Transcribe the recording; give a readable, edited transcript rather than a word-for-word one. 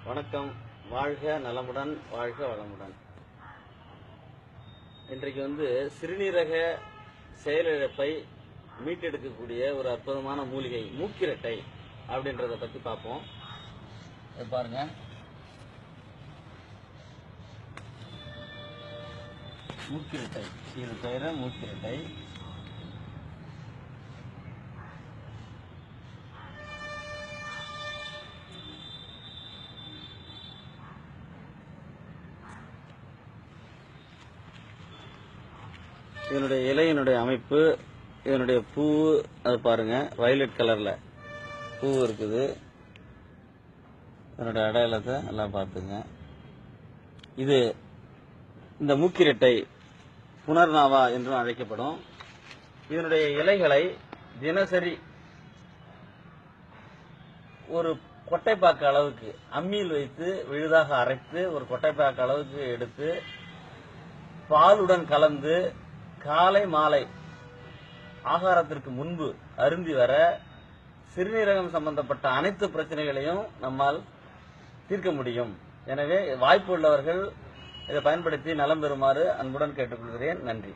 வணக்கம். வாழ்க நலமுடன், வாழ்க வளமுடன். இன்றைக்கு சிறுநீரக செயலிழப்பை மீட்டெடுக்கக்கூடிய ஒரு அற்புதமான மூலிகை மூக்கிரட்டை அப்படின்றத பத்தி பார்ப்போம். பாருங்க, மூக்கிரட்டை, இது பெயர மூக்கிரட்டை. இதனுடைய இலையினுடைய அமைப்பு, இதனுடைய பூ, அது பாருங்க, வயலட் கலர்ல பூ இருக்குது. இதனுடைய அடையாளத்தை எல்லாம் பார்த்துங்க. இது இந்த மூக்கிரட்டை புனர்நாவா என்றும் அழைக்கப்படும். இதனுடைய இலைகளை தினசரி ஒரு கொட்டைப்பாக்கு அளவுக்கு அம்மியில் வைத்து விழுதாக அரைத்து ஒரு கொட்டைப்பாக்கு அளவுக்கு எடுத்து பாலுடன் கலந்து காலை மாலை ஆகாரத்திற்கு முன்பு அருந்தி வர சிறுநீரகம் சம்பந்தப்பட்ட அனைத்து பிரச்சனைகளையும் நம்மால் தீர்க்க முடியும். எனவே வாய்ப்பு உள்ளவர்கள் இதை பயன்படுத்தி நலம் பெறுமாறு அன்புடன் கேட்டுக்கொள்கிறேன். நன்றி.